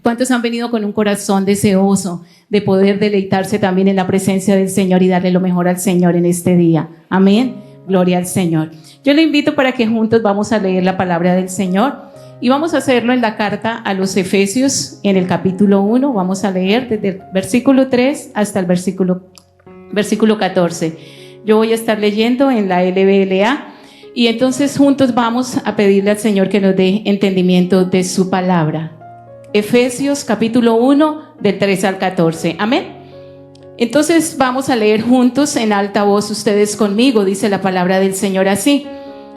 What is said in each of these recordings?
¿Cuántos han venido con un corazón deseoso de poder deleitarse también en la presencia del Señor y darle lo mejor al Señor en este día? Amén. Gloria al Señor. Yo le invito para que juntos vamos a leer la palabra del Señor y vamos a hacerlo en la carta a los Efesios en el capítulo 1. Vamos a leer desde el versículo 3 hasta el versículo 14. Yo voy a estar leyendo en la LBLA y entonces juntos vamos a pedirle al Señor que nos dé entendimiento de su palabra. Efesios capítulo 1 del 3 al 14. Amén. Entonces vamos a leer juntos en alta voz ustedes conmigo. Dice la palabra del Señor así: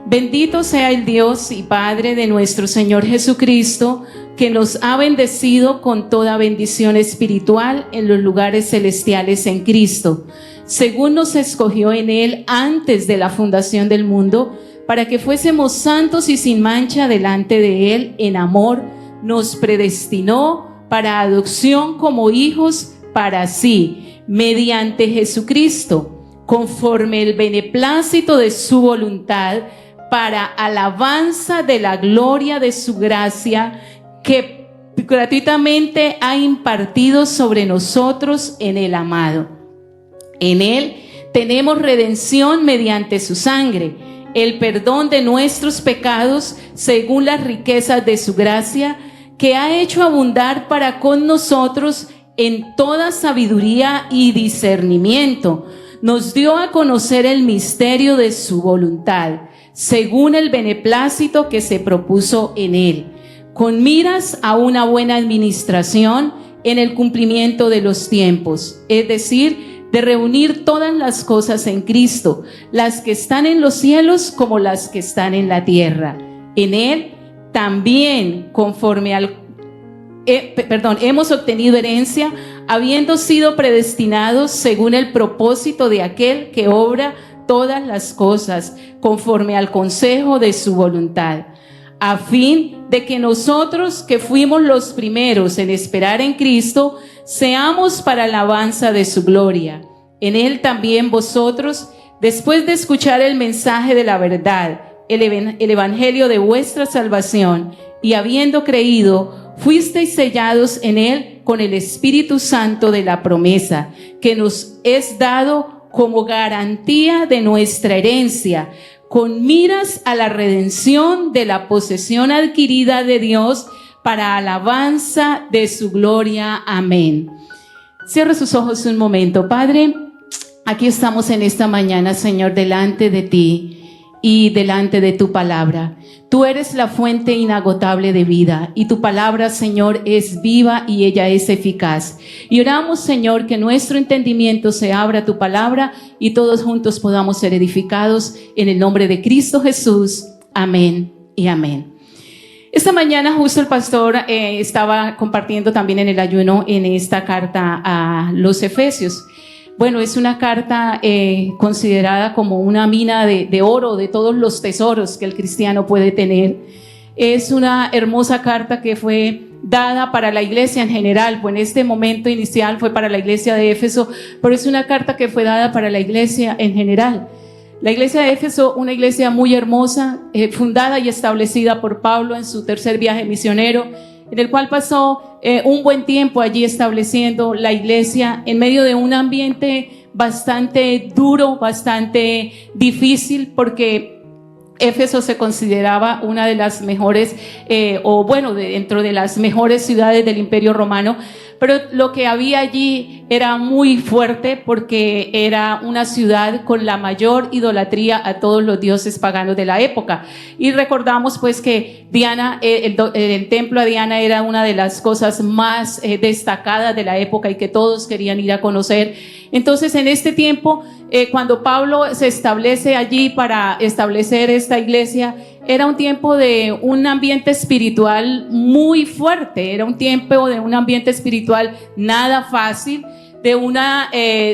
bendito sea el Dios y Padre de nuestro Señor Jesucristo, que nos ha bendecido con toda bendición espiritual en los lugares celestiales en Cristo, según nos escogió en Él antes de la fundación del mundo, para que fuésemos santos y sin mancha delante de Él en amor. Nos predestinó para adopción como hijos para sí, mediante Jesucristo, conforme el beneplácito de su voluntad, para alabanza de la gloria de su gracia, que gratuitamente ha impartido sobre nosotros en el amado. En Él tenemos redención mediante su sangre, el perdón de nuestros pecados según las riquezas de su gracia, que ha hecho abundar para con nosotros en toda sabiduría y discernimiento. Nos dio a conocer el misterio de su voluntad, según el beneplácito que se propuso en Él, con miras a una buena administración en el cumplimiento de los tiempos, es decir, de reunir todas las cosas en Cristo, las que están en los cielos como las que están en la tierra. En Él también, hemos obtenido herencia, habiendo sido predestinados según el propósito de aquel que obra todas las cosas conforme al consejo de su voluntad, a fin de que nosotros, que fuimos los primeros en esperar en Cristo, seamos para alabanza de su gloria. En Él también vosotros, después de escuchar el mensaje de la verdad, el evangelio de vuestra salvación, y habiendo creído, fuisteis sellados en Él con el Espíritu Santo de la promesa, que nos es dado como garantía de nuestra herencia, con miras a la redención de la posesión adquirida de Dios para alabanza de su gloria. Amén. Cierre sus ojos un momento. Padre, aquí estamos en esta mañana, Señor, delante de ti y delante de tu palabra. Tú eres la fuente inagotable de vida y tu palabra, Señor, es viva y ella es eficaz. Y oramos, Señor, que nuestro entendimiento se abra a tu palabra y todos juntos podamos ser edificados en el nombre de Cristo Jesús. Amén y amén. Esta mañana justo el pastor estaba compartiendo también en el ayuno en esta carta a los Efesios. Bueno, es una carta considerada como una mina de oro, de todos los tesoros que el cristiano puede tener. Es una hermosa carta que fue dada para la iglesia en general, pues en este momento inicial fue para la iglesia de Éfeso, pero es una carta que fue dada para la iglesia en general. La iglesia de Éfeso, una iglesia muy hermosa, fundada y establecida por Pablo en su tercer viaje misionero, en el cual pasó un buen tiempo allí estableciendo la iglesia en medio de un ambiente bastante duro, bastante difícil, porque Éfeso se consideraba una de las mejores, dentro de las mejores ciudades del Imperio Romano, pero lo que había allí era muy fuerte porque era una ciudad con la mayor idolatría a todos los dioses paganos de la época. Y recordamos pues que Diana, el templo a Diana era una de las cosas más destacadas de la época y que todos querían ir a conocer. Entonces en este tiempo, cuando Pablo se establece allí para establecer esta iglesia, era un tiempo de un ambiente espiritual muy fuerte, era un tiempo de un ambiente espiritual nada fácil, de una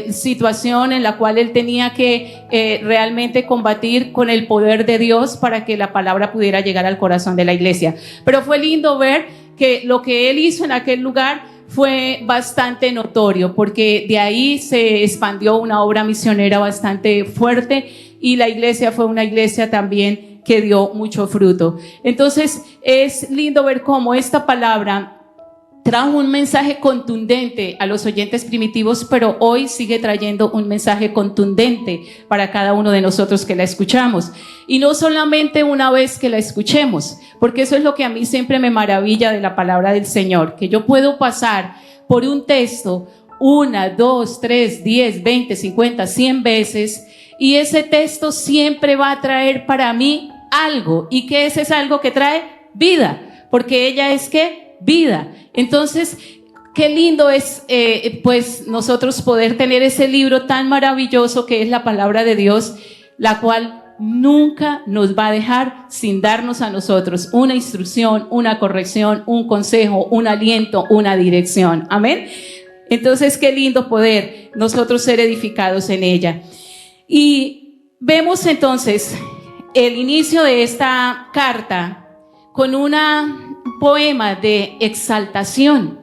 situación en la cual él tenía que realmente combatir con el poder de Dios para que la palabra pudiera llegar al corazón de la iglesia. Pero fue lindo ver que lo que él hizo en aquel lugar fue bastante notorio, porque de ahí se expandió una obra misionera bastante fuerte y la iglesia fue una iglesia también que dio mucho fruto. Entonces es lindo ver cómo esta palabra trajo un mensaje contundente a los oyentes primitivos, pero hoy sigue trayendo un mensaje contundente para cada uno de nosotros que la escuchamos. Y no solamente una vez que la escuchemos, porque eso es lo que a mí siempre me maravilla de la palabra del Señor, que yo puedo pasar por un texto 1, 2, 3, 10, 20, 50, 100 veces, y ese texto siempre va a traer para mí algo. ¿Y qué es ese algo que trae? Vida, porque ella es ¿qué? Vida. Entonces, qué lindo es pues nosotros poder tener ese libro tan maravilloso que es la palabra de Dios, la cual nunca nos va a dejar sin darnos a nosotros una instrucción, una corrección, un consejo, un aliento, una dirección. Amén. Entonces, qué lindo poder nosotros ser edificados en ella. Y vemos entonces el inicio de esta carta con un poema de exaltación.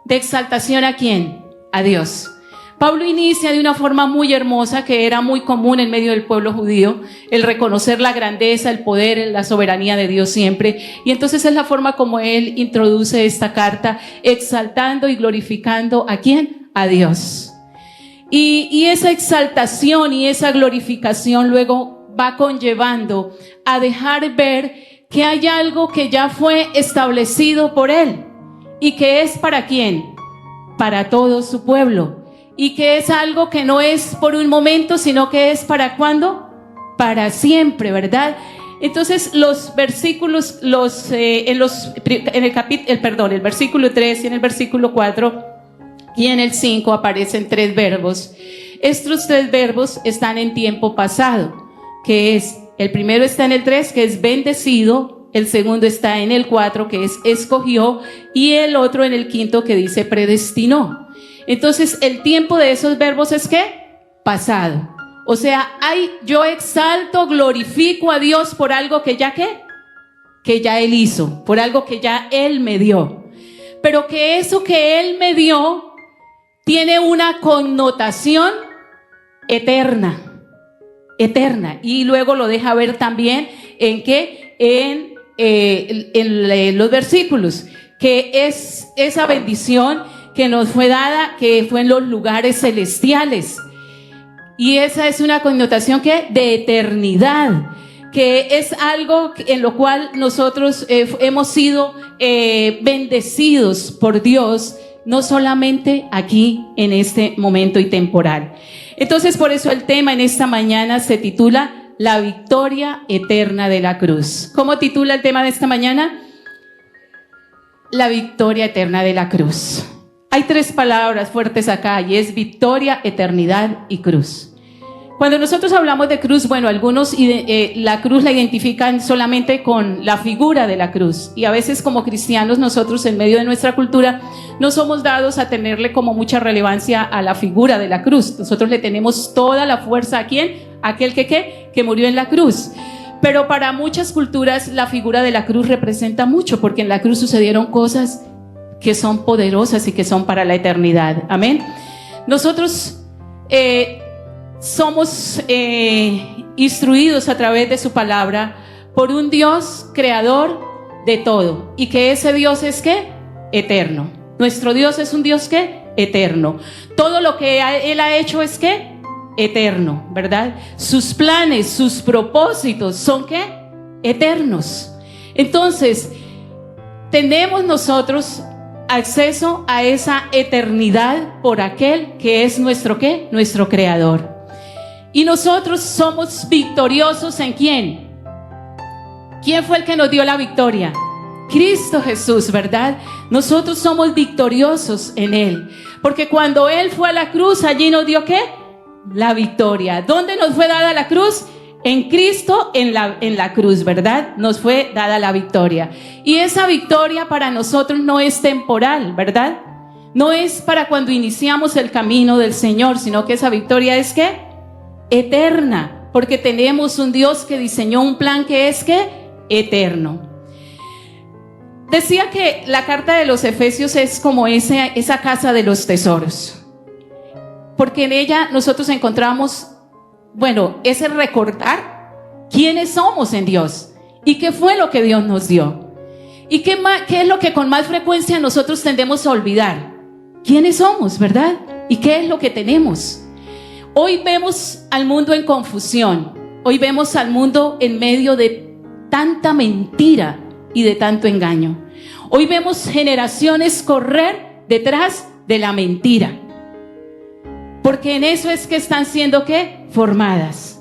¿De exaltación a quién? A Dios. Pablo inicia de una forma muy hermosa que era muy común en medio del pueblo judío, el reconocer la grandeza, el poder, la soberanía de Dios siempre. Y entonces es la forma como él introduce esta carta, exaltando y glorificando ¿a quién? A Dios. Y esa exaltación y esa glorificación luego va conllevando a dejar ver que hay algo que ya fue establecido por él y que es ¿para quién? Para todo su pueblo, y que es algo que no es por un momento, sino que es ¿para cuándo? Para siempre, ¿verdad? Entonces los versículos, el versículo 3 y en el versículo 4 y en el 5 aparecen 3 verbos. Estos 3 verbos están en tiempo pasado, que es, el primero está en el 3, que es bendecido, el segundo está en el 4, que es escogió, y el otro en el 5, que dice predestinó. Entonces, el tiempo de esos verbos es ¿qué? Pasado. O sea, yo exalto, glorifico a Dios por algo que ya ¿qué? Que ya Él hizo, por algo que ya Él me dio. Pero que eso que Él me dio tiene una connotación eterna. Eterna, y luego lo deja ver también en que en los versículos, que es esa bendición que nos fue dada, que fue en los lugares celestiales, y esa es una connotación que de eternidad, que es algo en lo cual nosotros hemos sido bendecidos por Dios, no solamente aquí en este momento y temporal. Entonces, por eso el tema en esta mañana se titula La victoria eterna de la cruz. ¿Cómo titula el tema de esta mañana? La victoria eterna de la cruz. Hay 3 palabras fuertes acá y es victoria, eternidad y cruz. Cuando nosotros hablamos de cruz, bueno, algunos la cruz la identifican solamente con la figura de la cruz, y a veces como cristianos nosotros en medio de nuestra cultura no somos dados a tenerle como mucha relevancia a la figura de la cruz. Nosotros le tenemos toda la fuerza ¿a quién? Aquel que murió en la cruz. Pero para muchas culturas la figura de la cruz representa mucho, porque en la cruz sucedieron cosas que son poderosas y que son para la eternidad. Amén. Nosotros somos instruidos a través de su palabra por un Dios creador de todo, y que ese Dios es ¿qué? Eterno. Nuestro Dios es un Dios ¿qué? Eterno. Todo lo que Él ha hecho es ¿qué? Eterno, ¿verdad? Sus planes, sus propósitos son ¿qué? Eternos. Entonces, tenemos nosotros acceso a esa eternidad por aquel que es nuestro ¿qué? Nuestro creador. Y nosotros somos victoriosos ¿en quién? ¿Quién fue el que nos dio la victoria? Cristo Jesús, ¿verdad? Nosotros somos victoriosos en Él, porque cuando Él fue a la cruz, allí nos dio ¿qué? La victoria. ¿Dónde nos fue dada la cruz? En Cristo, en la cruz, ¿verdad? Nos fue dada la victoria. Y esa victoria para nosotros no es temporal, ¿verdad? No es para cuando iniciamos el camino del Señor, sino que esa victoria es ¿qué? Eterna, porque tenemos un Dios que diseñó un plan que es ¿qué? Eterno. Decía que la carta de los Efesios es como esa casa de los tesoros, porque en ella nosotros encontramos, bueno, ese recordar quiénes somos en Dios y qué fue lo que Dios nos dio. ¿Y qué es lo que con más frecuencia nosotros tendemos a olvidar? ¿Quiénes somos, verdad? ¿Y qué es lo que tenemos? Hoy vemos al mundo en confusión. Hoy vemos al mundo en medio de tanta mentira y de tanto engaño. Hoy vemos generaciones correr detrás de la mentira. Porque en eso es que están siendo, ¿qué? Formadas.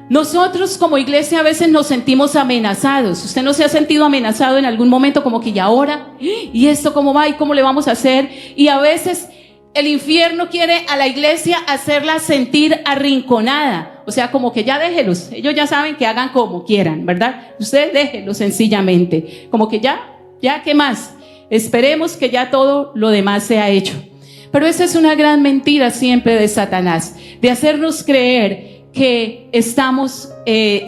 Nosotros como iglesia a veces nos sentimos amenazados. ¿Usted no se ha sentido amenazado en algún momento como que y ahora? ¿Y esto cómo va? ¿Y cómo le vamos a hacer? Y a veces el infierno quiere a la iglesia hacerla sentir arrinconada. O sea, como que ya déjelos. Ellos ya saben que hagan como quieran, ¿verdad? Ustedes déjenlos sencillamente. Como que ya, ¿qué más? Esperemos que ya todo lo demás sea hecho. Pero esa es una gran mentira siempre de Satanás, de hacernos creer que estamos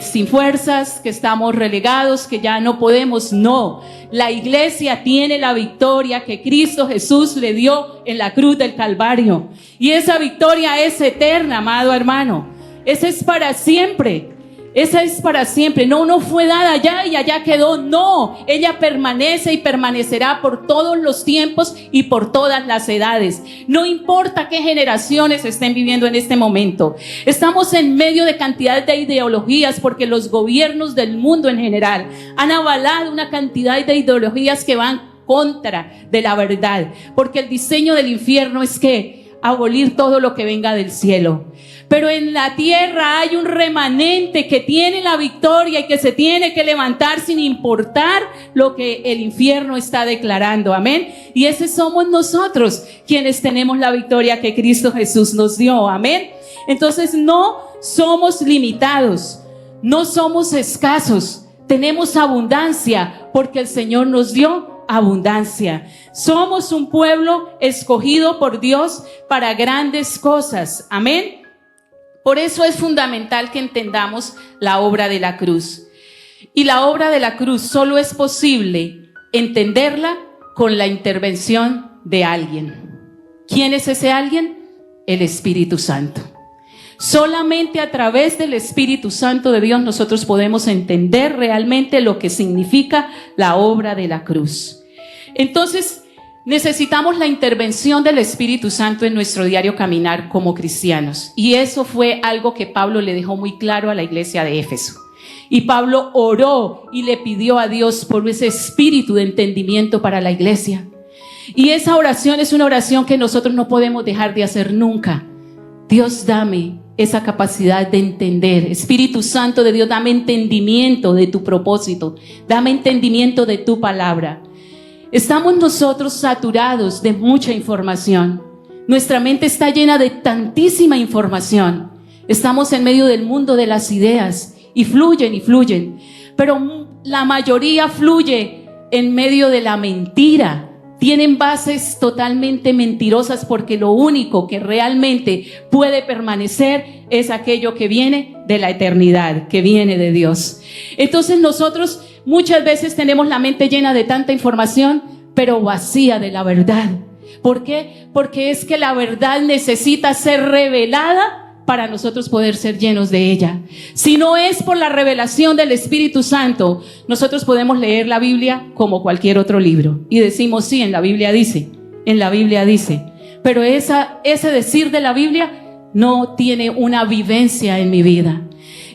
sin fuerzas, que estamos relegados, que ya no podemos. No, la iglesia tiene la victoria que Cristo Jesús le dio en la cruz del Calvario. Y esa victoria es eterna, amado hermano. Esa es para siempre. Esa es para siempre. No fue dada allá y allá quedó. No, ella permanece y permanecerá por todos los tiempos y por todas las edades. No importa qué generaciones estén viviendo en este momento. Estamos en medio de cantidad de ideologías porque los gobiernos del mundo en general han avalado una cantidad de ideologías que van contra de la verdad. Porque el diseño del infierno es que abolir todo lo que venga del cielo. Pero en la tierra hay un remanente que tiene la victoria y que se tiene que levantar sin importar lo que el infierno está declarando. Amén. Y ese somos nosotros quienes tenemos la victoria que Cristo Jesús nos dio. Amén. Entonces no somos limitados, no somos escasos, tenemos abundancia porque el Señor nos dio abundancia. Somos un pueblo escogido por Dios para grandes cosas. Amén. Por eso es fundamental que entendamos la obra de la cruz. Y la obra de la cruz solo es posible entenderla con la intervención de alguien. ¿Quién es ese alguien? El Espíritu Santo. Solamente a través del Espíritu Santo de Dios nosotros podemos entender realmente lo que significa la obra de la cruz. Entonces, necesitamos la intervención del Espíritu Santo en nuestro diario caminar como cristianos. Y eso fue algo que Pablo le dejó muy claro a la iglesia de Éfeso. Y Pablo oró y le pidió a Dios por ese espíritu de entendimiento para la iglesia. Y esa oración es una oración que nosotros no podemos dejar de hacer nunca. Dios, dame esa capacidad de entender. Espíritu Santo de Dios, dame entendimiento de tu propósito. Dame entendimiento de tu palabra. Estamos nosotros saturados de mucha información. Nuestra mente está llena de tantísima información. Estamos en medio del mundo de las ideas y fluyen. Pero la mayoría fluye en medio de la mentira. Tienen bases totalmente mentirosas porque lo único que realmente puede permanecer es aquello que viene de la eternidad, que viene de Dios. Entonces nosotros muchas veces tenemos la mente llena de tanta información, pero vacía de la verdad. ¿Por qué? Porque es que la verdad necesita ser revelada para nosotros poder ser llenos de ella. Si no es por la revelación del Espíritu Santo, nosotros podemos leer la Biblia como cualquier otro libro y decimos, sí, en la Biblia dice, pero ese decir de la Biblia no tiene una vivencia en mi vida.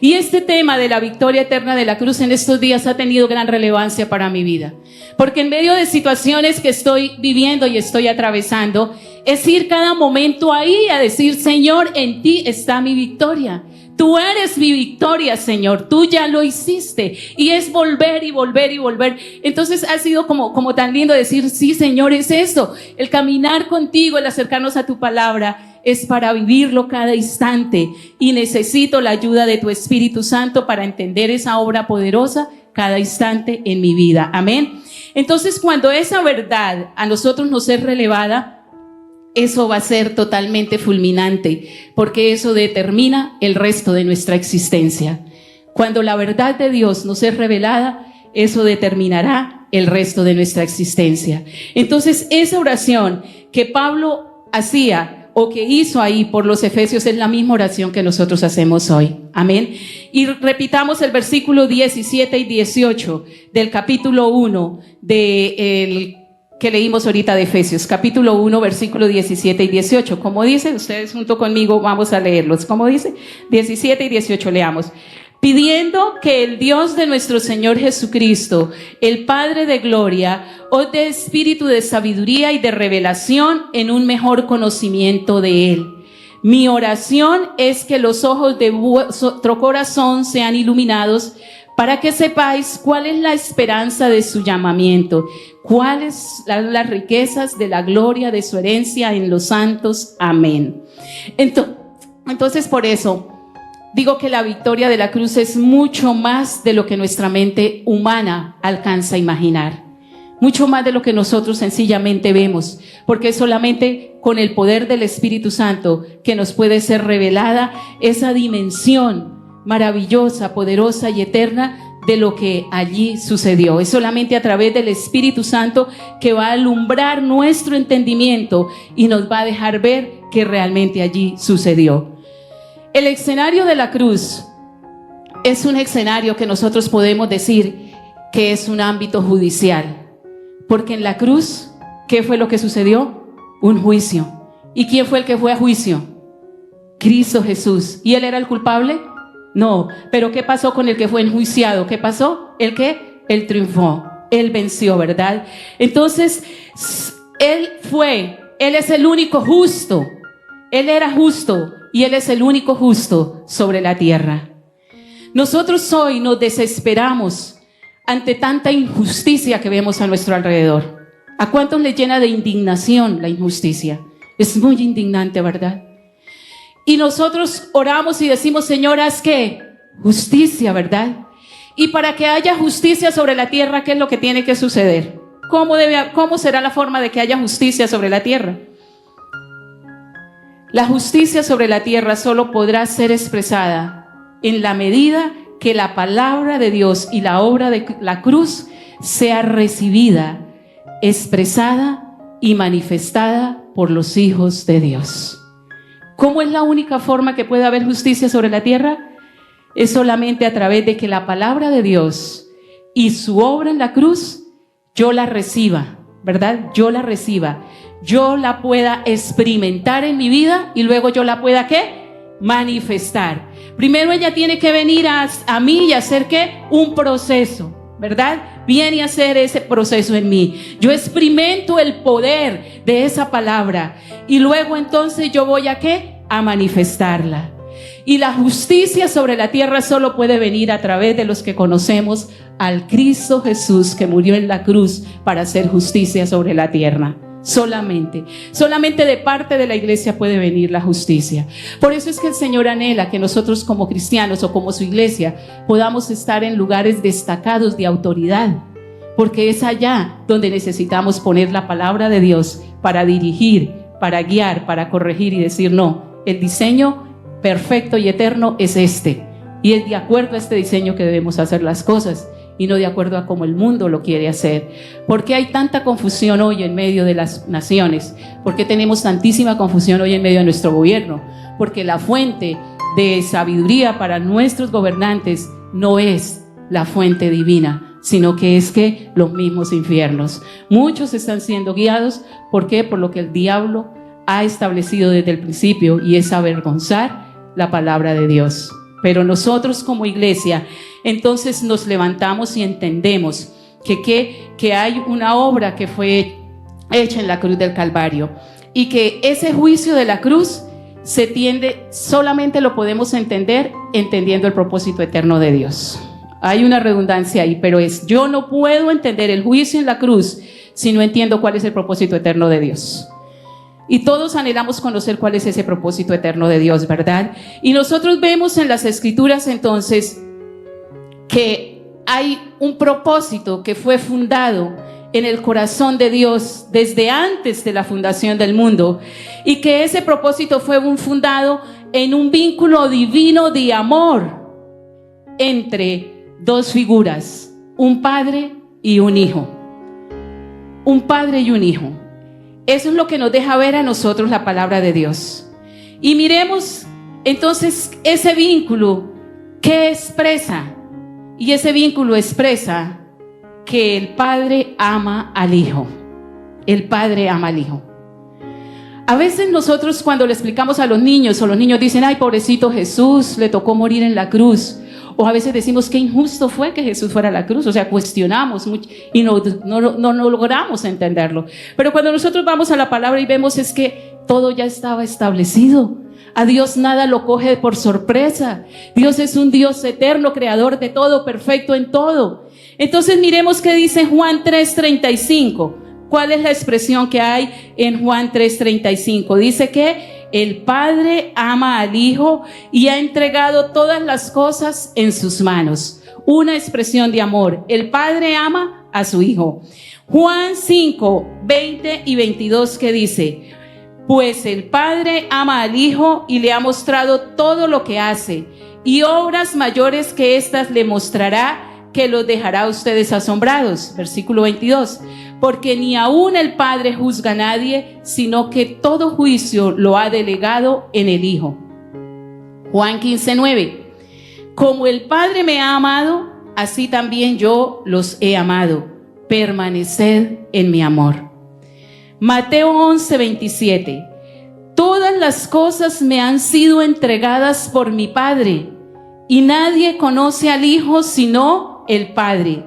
Y este tema de la victoria eterna de la cruz en estos días ha tenido gran relevancia para mi vida. Porque en medio de situaciones que estoy viviendo y estoy atravesando, es ir cada momento ahí a decir, Señor, en ti está mi victoria. Tú eres mi victoria, Señor. Tú ya lo hiciste. Y es volver y volver y volver. Entonces ha sido como tan lindo decir, sí, Señor, es eso. El caminar contigo, el acercarnos a tu palabra, es para vivirlo cada instante. Y necesito la ayuda de tu Espíritu Santo para entender esa obra poderosa cada instante en mi vida. Amén. Entonces, cuando esa verdad a nosotros nos es relevada, eso va a ser totalmente fulminante, porque eso determina el resto de nuestra existencia. Cuando la verdad de Dios nos es revelada, eso determinará el resto de nuestra existencia. Entonces, esa oración que Pablo hacía o que hizo ahí por los efesios es la misma oración que nosotros hacemos hoy. Amén. Y repitamos el versículo 17 y 18 del capítulo 1 que leímos ahorita de Efesios, capítulo 1, versículo 17 y 18. Como dice, ustedes junto conmigo vamos a leerlos. Como dice, 17 y 18 leamos. Pidiendo que el Dios de nuestro Señor Jesucristo, el Padre de gloria, os dé espíritu de sabiduría y de revelación en un mejor conocimiento de Él. Mi oración es que los ojos de vuestro corazón sean iluminados para que sepáis cuál es la esperanza de su llamamiento, cuáles las riquezas de la gloria de su herencia en los santos. Amén. Entonces por eso digo que la victoria de la cruz es mucho más de lo que nuestra mente humana alcanza a imaginar, mucho más de lo que nosotros sencillamente vemos, porque es solamente con el poder del Espíritu Santo que nos puede ser revelada esa dimensión maravillosa, poderosa y eterna de lo que allí sucedió. Es solamente a través del Espíritu Santo que va a alumbrar nuestro entendimiento y nos va a dejar ver que realmente allí sucedió. El escenario de la cruz es un escenario que nosotros podemos decir que es un ámbito judicial, porque en la cruz, ¿qué fue lo que sucedió? Un juicio. ¿Y quién fue el que fue a juicio? Cristo Jesús. ¿Y él era el culpable? No. ¿Pero qué pasó con el que fue enjuiciado? ¿Qué pasó? ¿El qué? Él triunfó, él venció, ¿verdad? Entonces, él es el único justo. Él era justo y él es el único justo sobre la tierra. Nosotros hoy nos desesperamos ante tanta injusticia que vemos a nuestro alrededor. ¿A cuántos les llena de indignación la injusticia? Es muy indignante, ¿verdad? Y nosotros oramos y decimos, Señor, haz ¿qué? Justicia, ¿verdad? Y para que haya justicia sobre la tierra, ¿qué es lo que tiene que suceder? ¿Cómo será la forma de que haya justicia sobre la tierra? La justicia sobre la tierra solo podrá ser expresada en la medida que la palabra de Dios y la obra de la cruz sea recibida, expresada y manifestada por los hijos de Dios. ¿Cómo es la única forma que puede haber justicia sobre la tierra? Es solamente a través de que la palabra de Dios y su obra en la cruz, yo la reciba, ¿verdad? Yo la reciba, yo la pueda experimentar en mi vida y luego yo la pueda, ¿qué? Manifestar. Primero ella tiene que venir a mí y hacer, ¿qué? Un proceso, ¿verdad? Viene a hacer ese proceso en mí. Yo experimento el poder de esa palabra y luego entonces yo voy a, ¿qué? A manifestarla. Y la justicia sobre la tierra solo puede venir a través de los que conocemos al Cristo Jesús que murió en la cruz para hacer justicia sobre la tierra. Solamente de parte de la iglesia puede venir la justicia. Por eso es que el Señor anhela que nosotros como cristianos o como su iglesia podamos estar en lugares destacados de autoridad, porque es allá donde necesitamos poner la palabra de Dios para dirigir, para guiar, para corregir y decir no, el diseño perfecto y eterno es este, y es de acuerdo a este diseño que debemos hacer las cosas y no de acuerdo a cómo el mundo lo quiere hacer. ¿Por qué hay tanta confusión hoy en medio de las naciones? ¿Por qué tenemos tantísima confusión hoy en medio de nuestro gobierno? Porque la fuente de sabiduría para nuestros gobernantes no es la fuente divina, sino que es que los mismos infiernos. Muchos están siendo guiados, ¿por qué? Por lo que el diablo ha establecido desde el principio, y es avergonzar la palabra de Dios. Pero nosotros como iglesia, entonces nos levantamos y entendemos que hay una obra que fue hecha en la cruz del Calvario, y que ese juicio de la cruz solamente lo podemos entender entendiendo el propósito eterno de Dios. Hay una redundancia ahí, pero yo no puedo entender el juicio en la cruz si no entiendo cuál es el propósito eterno de Dios. Y todos anhelamos conocer cuál es ese propósito eterno de Dios, ¿verdad? Y nosotros vemos en las Escrituras entonces que hay un propósito que fue fundado en el corazón de Dios desde antes de la fundación del mundo, y que ese propósito fue fundado en un vínculo divino de amor entre dos figuras, un padre y un hijo. Un padre y un hijo. Eso es lo que nos deja ver a nosotros la palabra de Dios. Y miremos entonces ese vínculo que expresa. Y ese vínculo expresa que el Padre ama al Hijo. El Padre ama al Hijo. A veces nosotros cuando le explicamos a los niños, o los niños dicen, ay, pobrecito Jesús, le tocó morir en la cruz. O a veces decimos, qué injusto fue que Jesús fuera a la cruz. O sea, cuestionamos mucho y no logramos entenderlo. Pero cuando nosotros vamos a la palabra y vemos es que todo ya estaba establecido. A Dios nada lo coge por sorpresa. Dios es un Dios eterno, creador de todo, perfecto en todo. Entonces miremos qué dice Juan 3:35. ¿Cuál es la expresión que hay en Juan 3:35? Dice que el Padre ama al Hijo y ha entregado todas las cosas en sus manos. Una expresión de amor. El Padre ama a su Hijo. Juan 5:20 y 22 que dice, pues el Padre ama al Hijo y le ha mostrado todo lo que hace, y obras mayores que estas le mostrará, que los dejará a ustedes asombrados. Versículo 22. Porque ni aún el Padre juzga a nadie, sino que todo juicio lo ha delegado en el Hijo. Juan 15:9. Como el Padre me ha amado, así también yo los he amado. Permaneced en mi amor. Mateo 11:27. Todas las cosas me han sido entregadas por mi Padre, y nadie conoce al Hijo sino el Padre,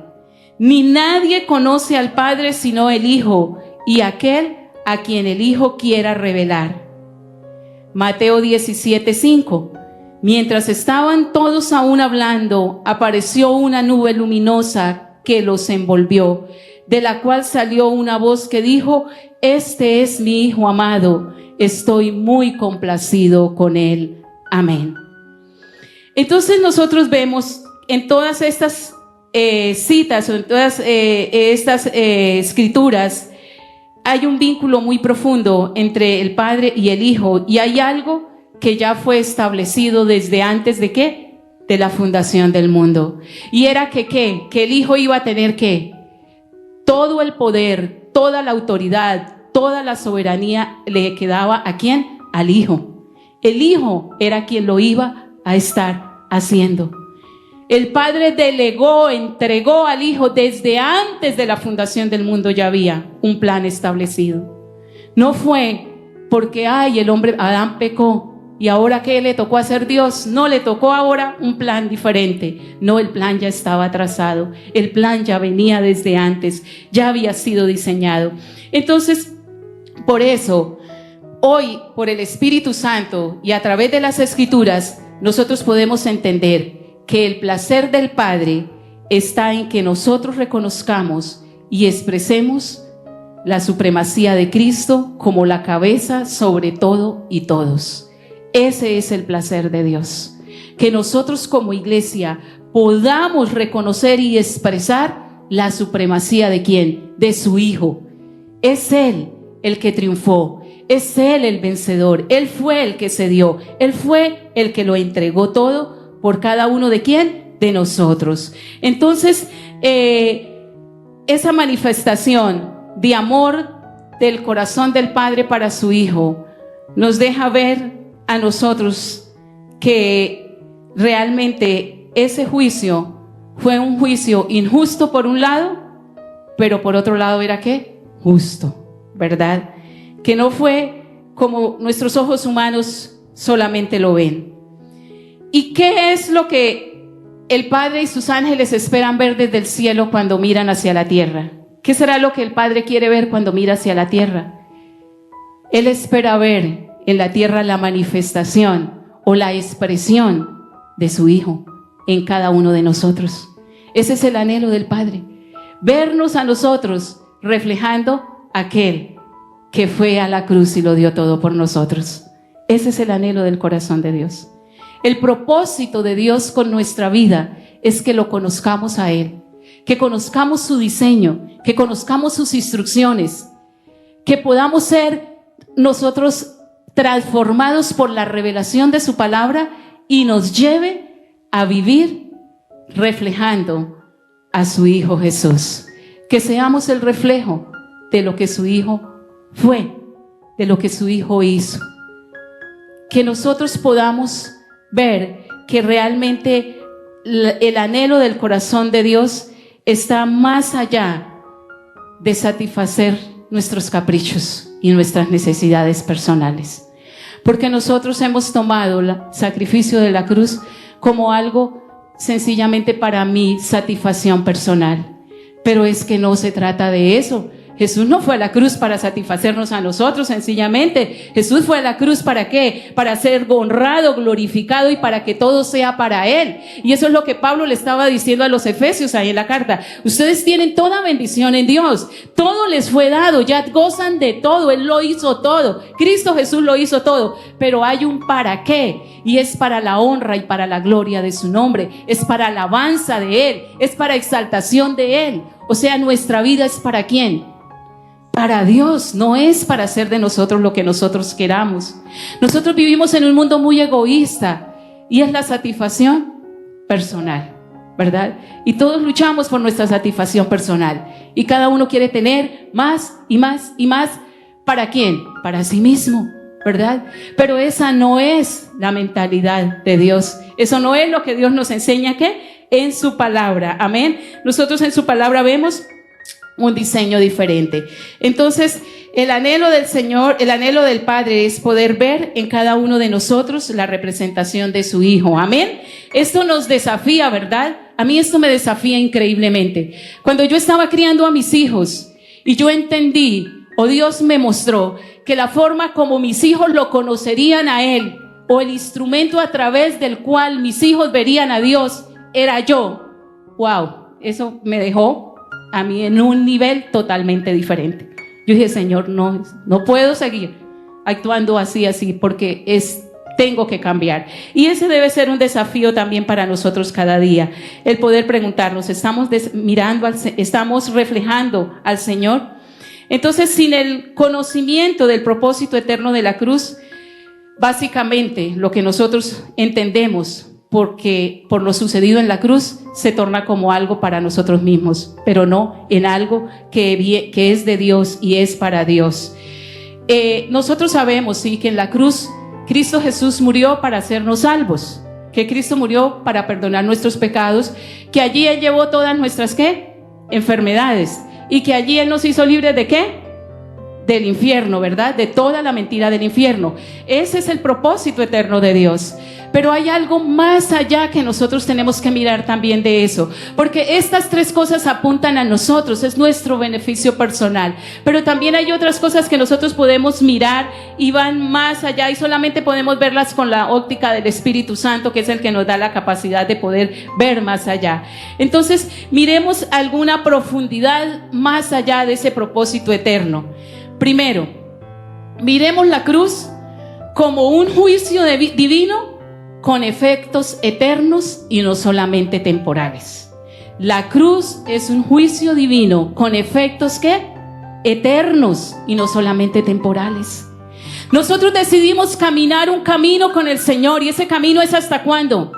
ni nadie conoce al Padre sino el Hijo, y aquel a quien el Hijo quiera revelar. Mateo 17:5. Mientras estaban todos aún hablando, apareció una nube luminosa que los envolvió, de la cual salió una voz que dijo, este es mi Hijo amado, estoy muy complacido con él. Amén. Entonces nosotros vemos en todas estas citas, o en todas estas escrituras, hay un vínculo muy profundo entre el Padre y el Hijo, y hay algo que ya fue establecido desde antes de ¿qué? De la fundación del mundo. Y era que el Hijo iba a tener ¿qué? Todo el poder, toda la autoridad, toda la soberanía le quedaba ¿a quién? Al Hijo. El Hijo era quien lo iba a estar haciendo. El Padre delegó, entregó al Hijo. Desde antes de la fundación del mundo ya había un plan establecido. No fue porque el hombre Adán pecó y ahora que le tocó hacer Dios, no le tocó ahora un plan diferente. No, el plan ya estaba trazado, el plan ya venía desde antes, ya había sido diseñado. Entonces, por eso hoy, por el Espíritu Santo y a través de las Escrituras, nosotros podemos entender que el placer del Padre está en que nosotros reconozcamos y expresemos la supremacía de Cristo como la cabeza sobre todo y todos. Ese es el placer de Dios, que nosotros como iglesia podamos reconocer y expresar la supremacía de ¿quién? De su Hijo. Es Él el que triunfó, es Él el vencedor, Él fue el que se dio, Él fue el que lo entregó todo por cada uno de ¿quién? De nosotros. Entonces, esa manifestación de amor del corazón del Padre para su Hijo nos deja ver a nosotros que realmente ese juicio fue un juicio injusto por un lado, pero por otro lado era ¿qué? Justo, ¿verdad? Que no fue como nuestros ojos humanos solamente lo ven. ¿Y qué es lo que el Padre y sus ángeles esperan ver desde el cielo cuando miran hacia la tierra? ¿Qué será lo que el Padre quiere ver cuando mira hacia la tierra? Él espera ver en la tierra la manifestación o la expresión de su Hijo en cada uno de nosotros. Ese es el anhelo del Padre, vernos a nosotros reflejando aquel que fue a la cruz y lo dio todo por nosotros. Ese es el anhelo del corazón de Dios. El propósito de Dios con nuestra vida es que lo conozcamos a Él, que conozcamos su diseño, que conozcamos sus instrucciones, que podamos ser nosotros transformados por la revelación de su palabra y nos lleve a vivir reflejando a su Hijo Jesús. Que seamos el reflejo de lo que su Hijo fue de lo que su Hijo hizo. Que nosotros podamos ver que realmente el anhelo del corazón de Dios está más allá de satisfacer nuestros caprichos y nuestras necesidades personales. Porque nosotros hemos tomado el sacrificio de la cruz como algo sencillamente para mi satisfacción personal. Pero es que no se trata de eso. Jesús no fue a la cruz para satisfacernos a nosotros sencillamente. Jesús fue a la cruz ¿para qué? Para ser honrado, glorificado y para que todo sea para Él. Y eso es lo que Pablo le estaba diciendo a los efesios ahí en la carta. Ustedes tienen toda bendición en Dios. Todo les fue dado, ya gozan de todo. Él lo hizo todo. Cristo Jesús lo hizo todo. Pero hay un para qué. Y es para la honra y para la gloria de su nombre. Es para alabanza de Él. Es para exaltación de Él. O sea, nuestra vida es ¿para quién? Para Dios, no es para hacer de nosotros lo que nosotros queramos. Nosotros vivimos en un mundo muy egoísta y es la satisfacción personal, ¿verdad? Y todos luchamos por nuestra satisfacción personal y cada uno quiere tener más y más y más. ¿Para quién? Para sí mismo, ¿verdad? Pero esa no es la mentalidad de Dios. Eso no es lo que Dios nos enseña, ¿qué? En su palabra, amén. Nosotros en su palabra vemos un diseño diferente. Entonces, el anhelo del Señor, el anhelo del Padre es poder ver en cada uno de nosotros la representación de su Hijo. Amén. Esto nos desafía, ¿verdad? A mí esto me desafía increíblemente. Cuando yo estaba criando a mis hijos y yo entendí, o Dios me mostró, que la forma como mis hijos lo conocerían a Él, o el instrumento a través del cual mis hijos verían a Dios, era yo. Wow, eso me dejó a mí en un nivel totalmente diferente. Yo dije, Señor, no puedo seguir actuando así, porque tengo que cambiar. Y ese debe ser un desafío también para nosotros cada día, el poder preguntarnos, ¿estamos estamos reflejando al Señor? Entonces, sin el conocimiento del propósito eterno de la cruz, básicamente lo que nosotros entendemos porque por lo sucedido en la cruz se torna como algo para nosotros mismos, pero no en algo que es de Dios y es para Dios. Nosotros sabemos, sí, que en la cruz Cristo Jesús murió para hacernos salvos, que Cristo murió para perdonar nuestros pecados, que allí Él llevó todas nuestras ¿qué? Enfermedades, y que allí Él nos hizo libres ¿de qué? Del infierno, ¿verdad? De toda la mentira del infierno. Ese es el propósito eterno de Dios. Pero hay algo más allá que nosotros tenemos que mirar también de eso, porque estas tres cosas apuntan a nosotros, es nuestro beneficio personal, pero también hay otras cosas que nosotros podemos mirar y van más allá y solamente podemos verlas con la óptica del Espíritu Santo, que es el que nos da la capacidad de poder ver más allá. Entonces, miremos alguna profundidad más allá de ese propósito eterno. Primero, miremos la cruz como un juicio divino con efectos eternos y no solamente temporales. La cruz es un juicio divino con efectos ¿qué? Eternos y no solamente temporales. Nosotros decidimos caminar un camino con el Señor, y ese camino es ¿hasta cuándo?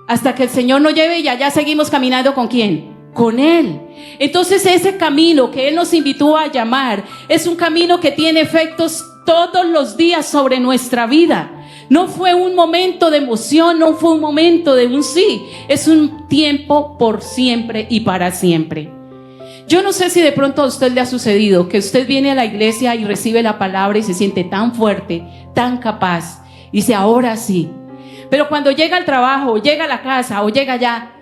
Hasta que el Señor nos lleve, y allá seguimos caminando ¿con quién? Con Él. Entonces ese camino que Él nos invitó a llamar es un camino que tiene efectos todos los días sobre nuestra vida. No fue un momento de emoción, no fue un momento de un sí, es un tiempo por siempre y para siempre. Yo no sé si de pronto a usted le ha sucedido que usted viene a la iglesia y recibe la palabra y se siente tan fuerte, tan capaz, y dice ahora sí, pero cuando llega al trabajo, o llega a la casa, o llega allá,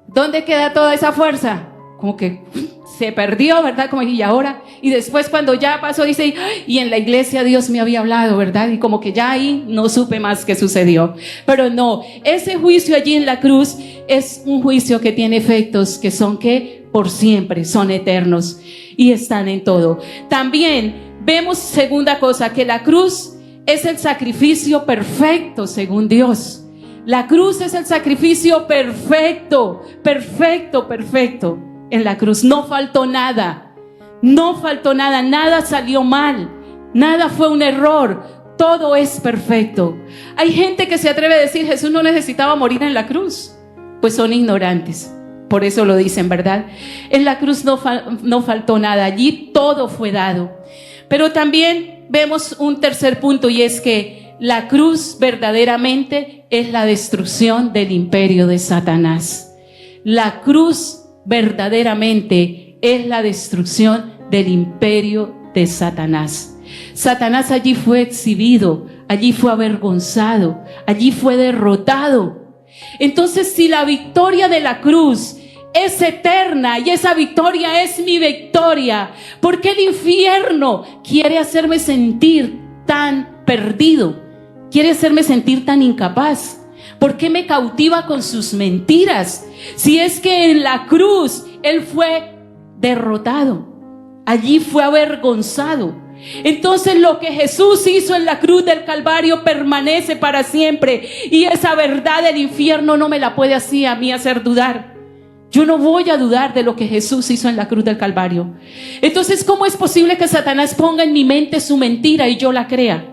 ¿dónde queda toda esa fuerza? Como que se perdió, ¿verdad? Como y ahora, y después cuando ya pasó dice, y en la iglesia Dios me había hablado, ¿verdad? Y como que ya ahí no supe más qué sucedió. Pero no, ese juicio allí en la cruz es un juicio que tiene efectos que son que por siempre, son eternos y están en todo. También vemos segunda cosa, que la cruz es el sacrificio perfecto según Dios. La cruz es el sacrificio perfecto, perfecto, perfecto. En la cruz no faltó nada, nada salió mal, nada fue un error, todo es perfecto. Hay gente que se atreve a decir Jesús no necesitaba morir en la cruz, pues son ignorantes, por eso lo dicen, ¿verdad? En la cruz no faltó nada, allí todo fue dado. Pero también vemos un tercer punto, y es que la cruz verdaderamente es la destrucción del imperio de Satanás. La cruz verdaderamente es la destrucción del imperio de Satanás. Satanás allí fue exhibido, allí fue avergonzado, allí fue derrotado. Entonces, si la victoria de la cruz es eterna y esa victoria es mi victoria, ¿por qué el infierno quiere hacerme sentir tan perdido? Quiere hacerme sentir tan incapaz. ¿Por qué me cautiva con sus mentiras? Si es que en la cruz Él fue derrotado, allí fue avergonzado. Entonces lo que Jesús hizo en la cruz del Calvario permanece para siempre, y esa verdad del infierno no me la puede así a mí hacer dudar. Yo no voy a dudar de lo que Jesús hizo en la cruz del Calvario. Entonces, ¿cómo es posible que Satanás ponga en mi mente su mentira y yo la crea?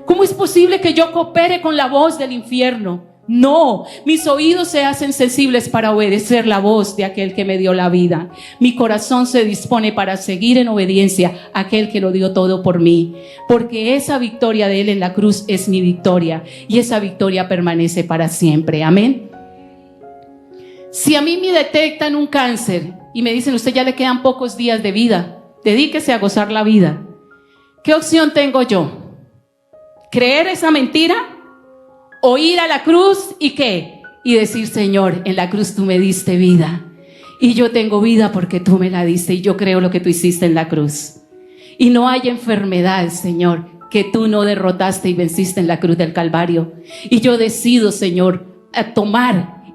¿Cómo es posible que yo coopere con la voz del infierno? No, mis oídos se hacen sensibles para obedecer la voz de aquel que me dio la vida. Mi corazón se dispone para seguir en obediencia a aquel que lo dio todo por mí, porque esa victoria de Él en la cruz es mi victoria, y esa victoria permanece para siempre. Amén. Si a mí me detectan un cáncer y me dicen: usted ya le quedan pocos días de vida, dedíquese a gozar la vida, ¿qué opción tengo yo? ¿Creer esa mentira? ¿O ir a la cruz y qué? Y decir: Señor, en la cruz tú me diste vida, y yo tengo vida porque tú me la diste, y yo creo lo que tú hiciste en la cruz. Y no hay enfermedad, Señor, que tú no derrotaste y venciste en la cruz del Calvario. Y yo decido, Señor, a tomar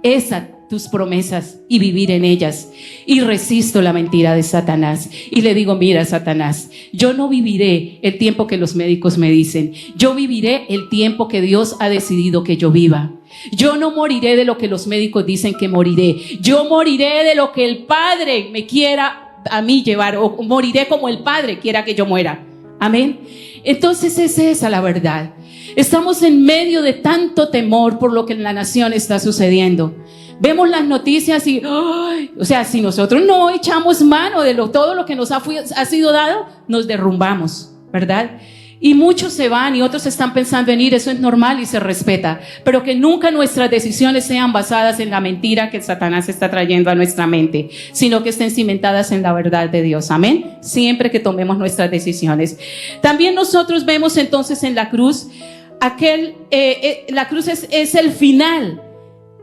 tus promesas y vivir en ellas, y resisto la mentira de Satanás y le digo: mira, Satanás, yo no viviré el tiempo que los médicos me dicen, yo viviré el tiempo que Dios ha decidido que yo viva. Yo no moriré de lo que los médicos dicen que moriré, yo moriré de lo que el Padre me quiera a mí llevar, o moriré como el Padre quiera que yo muera. Amén. Entonces es esa la verdad. Estamos en medio de tanto temor por lo que en la nación está sucediendo. Vemos las noticias y, o sea, si nosotros no echamos mano de todo lo que nos ha sido dado, nos derrumbamos, ¿verdad? Y muchos se van y otros están pensando en ir, eso es normal y se respeta, pero que nunca nuestras decisiones sean basadas en la mentira que Satanás está trayendo a nuestra mente, sino que estén cimentadas en la verdad de Dios. Amén. Siempre que tomemos nuestras decisiones. También nosotros vemos entonces en la cruz, la cruz es el final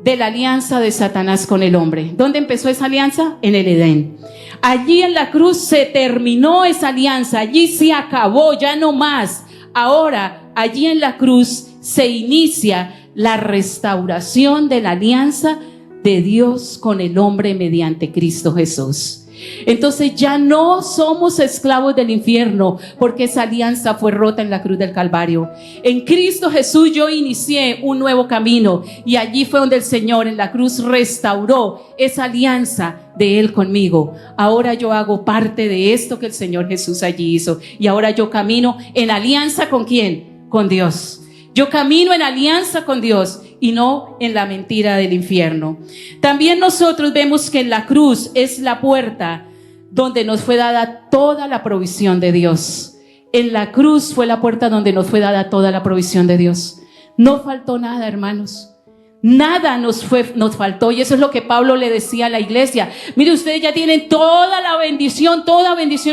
de la alianza de Satanás con el hombre. ¿Dónde empezó esa alianza? En el Edén. Allí en la cruz se terminó esa alianza, allí se acabó, ya no más. Ahora, allí en la cruz se inicia la restauración de la alianza de Dios con el hombre mediante Cristo Jesús. Entonces ya no somos esclavos del infierno, porque esa alianza fue rota en la cruz del Calvario. En Cristo Jesús yo inicié un nuevo camino, y allí fue donde el Señor en la cruz restauró esa alianza de Él conmigo. Ahora yo hago parte de esto que el Señor Jesús allí hizo, y ahora yo camino en alianza ¿con quién? Con Dios. Yo camino en alianza con Dios y no en la mentira del infierno. También nosotros vemos que en la cruz es la puerta donde nos fue dada toda la provisión de Dios. En la cruz fue la puerta donde nos fue dada toda la provisión de Dios. No faltó nada, hermanos. Nada nos faltó, y eso es lo que Pablo le decía a la iglesia. Mire, ustedes ya tienen toda bendición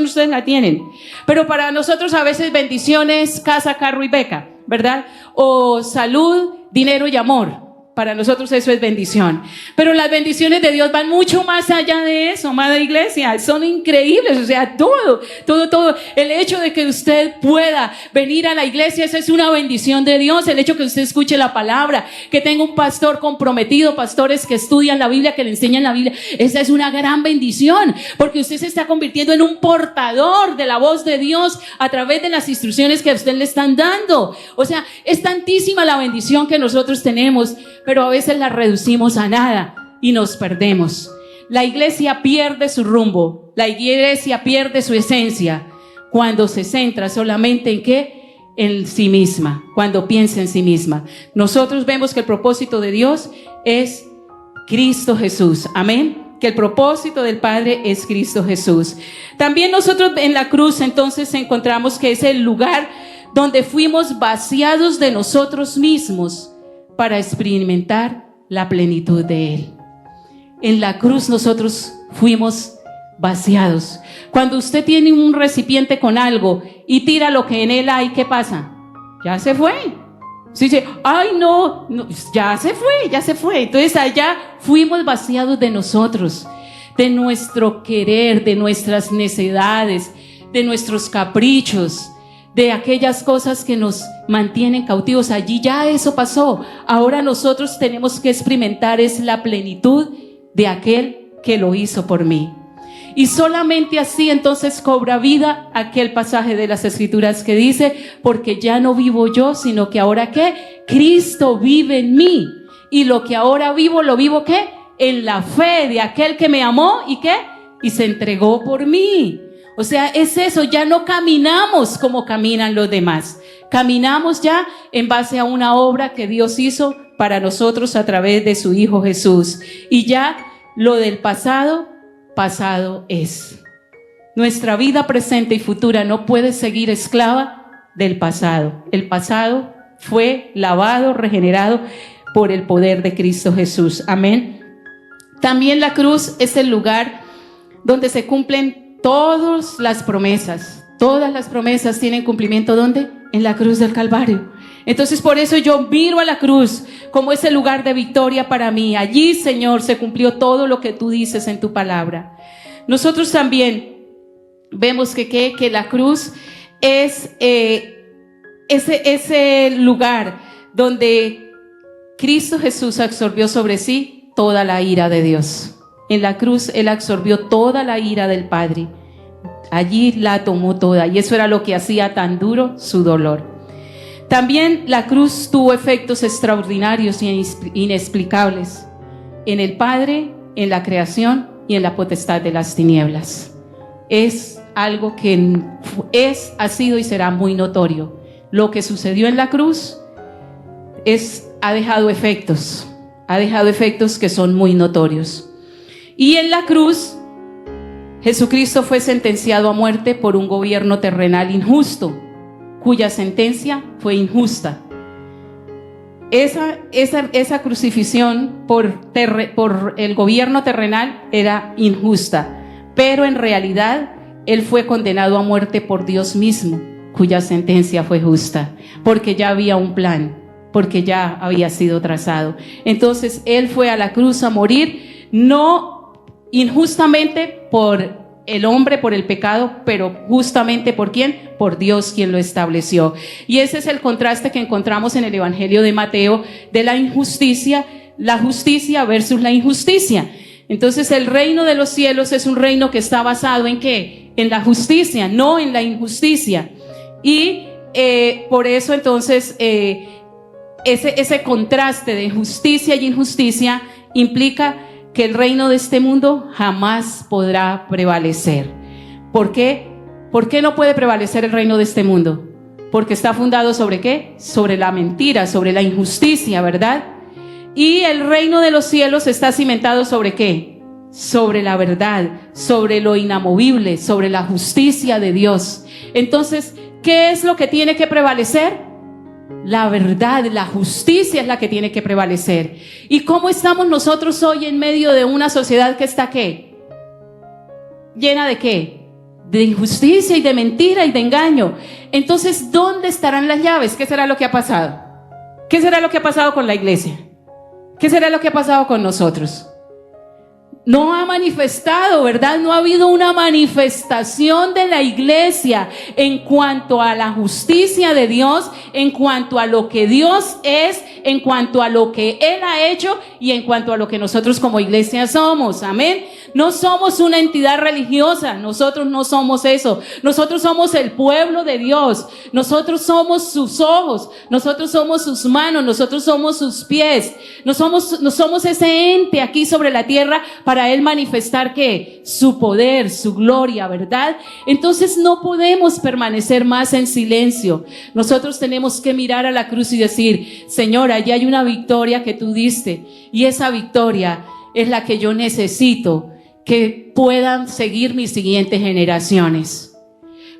ustedes la tienen. Pero para nosotros a veces bendición es casa, carro y beca, ¿verdad? O salud, dinero y amor. Para nosotros eso es bendición. Pero las bendiciones de Dios van mucho más allá de eso, madre iglesia. Son increíbles, o sea, todo. El hecho de que usted pueda venir a la iglesia, esa es una bendición de Dios. El hecho que usted escuche la palabra, que tenga un pastor comprometido, pastores que estudian la Biblia, que le enseñan la Biblia, esa es una gran bendición, porque usted se está convirtiendo en un portador de la voz de Dios a través de las instrucciones que a usted le están dando. O sea, es tantísima la bendición que nosotros tenemos, pero a veces la reducimos a nada y nos perdemos. La iglesia pierde su rumbo, la iglesia pierde su esencia cuando se centra solamente en ¿qué? En sí misma, cuando piensa en sí misma. Nosotros vemos que el propósito de Dios es Cristo Jesús, amén, que el propósito del Padre es Cristo Jesús. También nosotros en la cruz entonces encontramos que es el lugar donde fuimos vaciados de nosotros mismos para experimentar la plenitud de Él. En la cruz nosotros fuimos vaciados. Cuando usted tiene un recipiente con algo y tira lo que en él hay, ¿qué pasa? Ya se fue. Si dice, ay no, ya se fue. Entonces allá fuimos vaciados de nosotros, de nuestro querer, de nuestras necesidades, de nuestros caprichos, de aquellas cosas que nos mantienen cautivos. Allí ya eso pasó. Ahora nosotros tenemos que experimentar es la plenitud de aquel que lo hizo por mí. Y solamente así entonces cobra vida aquel pasaje de las Escrituras que dice, porque ya no vivo yo, sino que ahora ¿qué? Cristo vive en mí. Y lo que ahora vivo, lo vivo ¿qué? En la fe de aquel que me amó y ¿qué? Y se entregó por mí. O sea, es eso, ya no caminamos como caminan los demás. Caminamos ya en base a una obra que Dios hizo para nosotros a través de su Hijo Jesús. Y ya lo del pasado es. Nuestra vida presente y futura no puede seguir esclava del pasado. El pasado fue lavado, regenerado por el poder de Cristo Jesús. Amén. También la cruz es el lugar donde se cumplen todas las promesas. Todas las promesas tienen cumplimiento, ¿dónde? En la cruz del Calvario. Entonces por eso yo miro a la cruz como ese lugar de victoria para mí. Allí, Señor, se cumplió todo lo que tú dices en tu palabra. Nosotros también vemos que la cruz es ese lugar donde Cristo Jesús absorbió sobre sí toda la ira de Dios. En la cruz Él absorbió toda la ira del Padre. Allí la tomó toda, y eso era lo que hacía tan duro su dolor. También la cruz tuvo efectos extraordinarios e inexplicables en el Padre, en la creación y en la potestad de las tinieblas. Es algo que ha sido y será muy notorio. Lo que sucedió en la cruz ha dejado efectos que son muy notorios. Y en la cruz Jesucristo fue sentenciado a muerte por un gobierno terrenal injusto, cuya sentencia fue injusta. Esa crucifixión por el gobierno terrenal era injusta, pero en realidad Él fue condenado a muerte por Dios mismo, cuya sentencia fue justa, porque ya había un plan, porque ya había sido trazado. Entonces Él fue a la cruz a morir, no injustamente por el hombre, por el pecado, pero justamente ¿por quién? Por Dios, quien lo estableció. Y ese es el contraste que encontramos en el Evangelio de Mateo, de la injusticia, la justicia versus la injusticia. Entonces el reino de los cielos es un reino que está basado ¿en qué? En la justicia, no en la injusticia. Y por eso entonces ese contraste de justicia y injusticia implica que el reino de este mundo jamás podrá prevalecer. ¿Por qué? ¿Por qué no puede prevalecer el reino de este mundo? Porque está fundado ¿sobre qué? Sobre la mentira, sobre la injusticia, ¿verdad? Y el reino de los cielos está cimentado ¿sobre qué? Sobre la verdad, sobre lo inamovible, sobre la justicia de Dios. Entonces, ¿qué es lo que tiene que prevalecer? La verdad, la justicia es la que tiene que prevalecer. ¿Y cómo estamos nosotros hoy en medio de una sociedad que está ¿qué? ¿Llena de qué? De injusticia y de mentira y de engaño. Entonces, ¿dónde estarán las llaves? ¿Qué será lo que ha pasado? ¿Qué será lo que ha pasado con la iglesia? ¿Qué será lo que ha pasado con nosotros? No ha manifestado, ¿verdad? No ha habido una manifestación de la iglesia en cuanto a la justicia de Dios, en cuanto a lo que Dios es, en cuanto a lo que Él ha hecho y en cuanto a lo que nosotros como iglesia somos. Amén. No somos una entidad religiosa, nosotros no somos eso. Nosotros somos el pueblo de Dios, nosotros somos sus ojos, nosotros somos sus manos, nosotros somos sus pies. No somos ese ente aquí sobre la tierra para Él manifestar ¿qué? Su poder, su gloria, ¿verdad? Entonces no podemos permanecer más en silencio. Nosotros tenemos que mirar a la cruz y decir: Señor, allí hay una victoria que tú diste, y esa victoria es la que yo necesito que puedan seguir mis siguientes generaciones.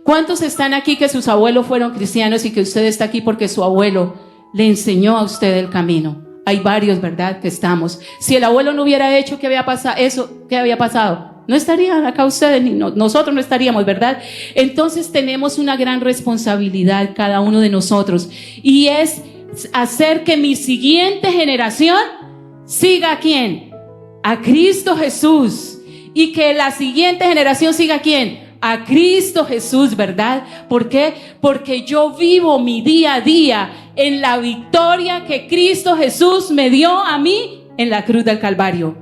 ¿Cuántos están aquí que sus abuelos fueron cristianos y que usted está aquí porque su abuelo le enseñó a usted el camino? Hay varios, ¿verdad?, que estamos. Si el abuelo no hubiera hecho ¿qué había pasado? No estarían acá ustedes, ni nosotros no estaríamos, ¿verdad? Entonces tenemos una gran responsabilidad cada uno de nosotros, y es hacer que mi siguiente generación siga ¿a quién? A Cristo Jesús. Y que la siguiente generación siga ¿a quién? A Cristo Jesús, ¿verdad? ¿Por qué? Porque yo vivo mi día a día en la victoria que Cristo Jesús me dio a mí en la cruz del Calvario.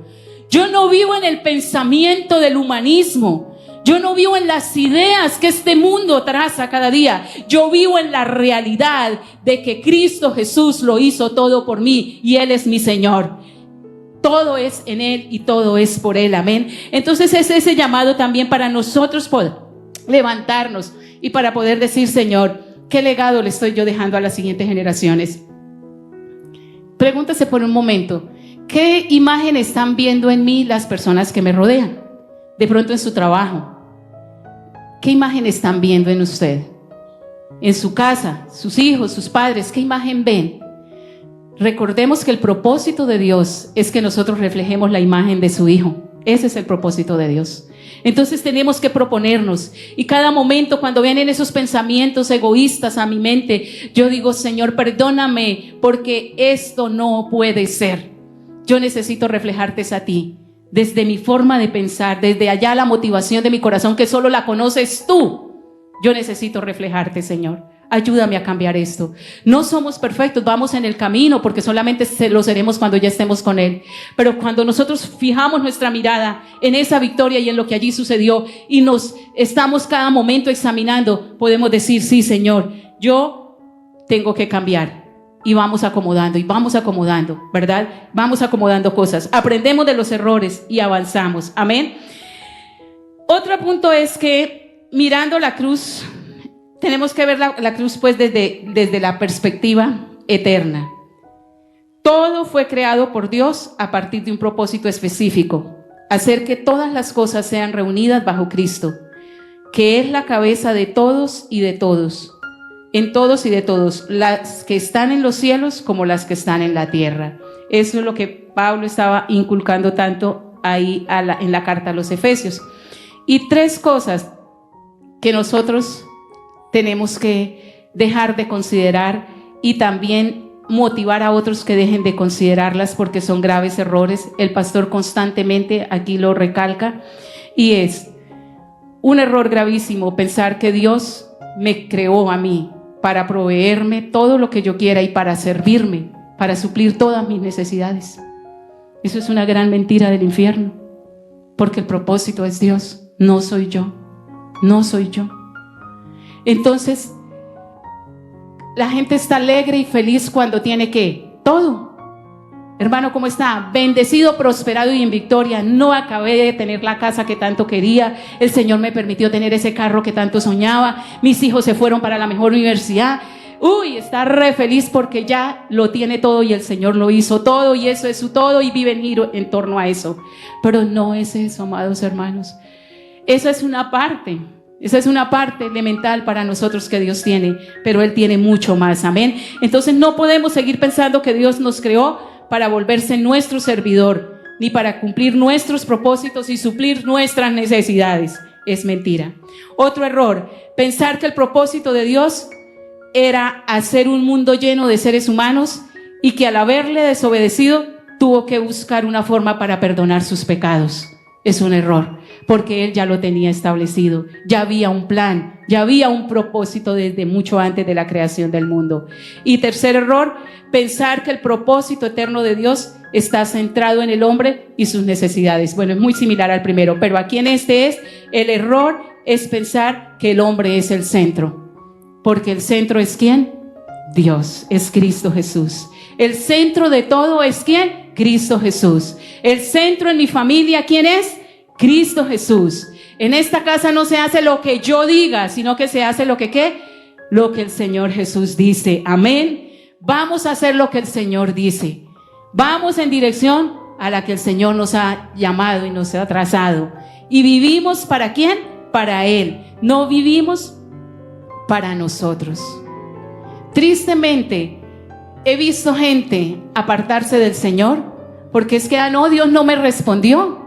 Yo no vivo en el pensamiento del humanismo. Yo no vivo en las ideas que este mundo traza cada día. Yo vivo en la realidad de que Cristo Jesús lo hizo todo por mí y Él es mi Señor. Todo es en Él y todo es por Él, amén. Entonces es ese llamado también para nosotros poder levantarnos y para poder decir: Señor, ¿qué legado le estoy yo dejando a las siguientes generaciones? Pregúntese por un momento, ¿qué imagen están viendo en mí las personas que me rodean? De pronto en su trabajo, ¿qué imagen están viendo en usted? En su casa, sus hijos, sus padres, ¿qué imagen ven? Recordemos que el propósito de Dios es que nosotros reflejemos la imagen de su Hijo. Ese es el propósito de Dios. Entonces tenemos que proponernos, y cada momento cuando vienen esos pensamientos egoístas a mi mente, yo digo: Señor, perdóname, porque esto no puede ser. Yo necesito reflejarte a ti, desde mi forma de pensar, desde allá la motivación de mi corazón que solo la conoces tú. Yo necesito reflejarte, Señor. Ayúdame a cambiar esto. No somos perfectos, vamos en el camino, porque solamente lo seremos cuando ya estemos con Él. Pero cuando nosotros fijamos nuestra mirada en esa victoria y en lo que allí sucedió, y nos estamos cada momento examinando, podemos decir: sí, Señor, yo tengo que cambiar. Y vamos acomodando, ¿verdad? Vamos acomodando cosas. Aprendemos de los errores y avanzamos. Amén. Otro punto es que mirando la cruz, tenemos que ver la cruz pues desde la perspectiva eterna. Todo fue creado por Dios a partir de un propósito específico: hacer que todas las cosas sean reunidas bajo Cristo, que es la cabeza de todos y de todos. En todos y de todos, las que están en los cielos como las que están en la tierra. Eso es lo que Pablo estaba inculcando tanto ahí en la carta a los Efesios. Y 3 cosas que nosotros tenemos que dejar de considerar, y también motivar a otros que dejen de considerarlas, porque son graves errores. El pastor constantemente aquí lo recalca, y es un error gravísimo pensar que Dios me creó a mí para proveerme todo lo que yo quiera y para servirme, para suplir todas mis necesidades. Eso es una gran mentira del infierno, porque el propósito es Dios, no soy yo, no soy yo. Entonces, la gente está alegre y feliz cuando tiene ¿qué? Todo. Hermano, ¿cómo está? Bendecido, prosperado y en victoria. No acabé de tener la casa que tanto quería. El Señor me permitió tener ese carro que tanto soñaba. Mis hijos se fueron para la mejor universidad. Uy, está re feliz porque ya lo tiene todo y el Señor lo hizo todo, y eso es su todo, y vive en torno a eso. Pero no es eso, amados hermanos. Esa es una parte elemental para nosotros que Dios tiene, pero Él tiene mucho más, amén. Entonces no podemos seguir pensando que Dios nos creó para volverse nuestro servidor, ni para cumplir nuestros propósitos y suplir nuestras necesidades. Es mentira. Otro error: pensar que el propósito de Dios era hacer un mundo lleno de seres humanos, y que al haberle desobedecido tuvo que buscar una forma para perdonar sus pecados. Es un error, porque Él ya lo tenía establecido. Ya había un plan, ya había un propósito desde mucho antes de la creación del mundo. Y tercer error: pensar que el propósito eterno de Dios está centrado en el hombre y sus necesidades. Bueno, es muy similar al primero, pero aquí en el error es pensar que el hombre es el centro. Porque el centro es ¿quién? Dios, es Cristo Jesús. El centro de todo es ¿quién? Cristo Jesús. El centro en mi familia, ¿quién es? Cristo Jesús. En esta casa no se hace lo que yo diga, sino que se hace lo que ¿qué? Lo que el Señor Jesús dice. Amén. Vamos a hacer lo que el Señor dice. Vamos en dirección a la que el Señor nos ha llamado y nos ha trazado. ¿Y vivimos para quién? Para Él. No vivimos para nosotros. Tristemente, he visto gente apartarse del Señor porque es que, no, Dios no me respondió.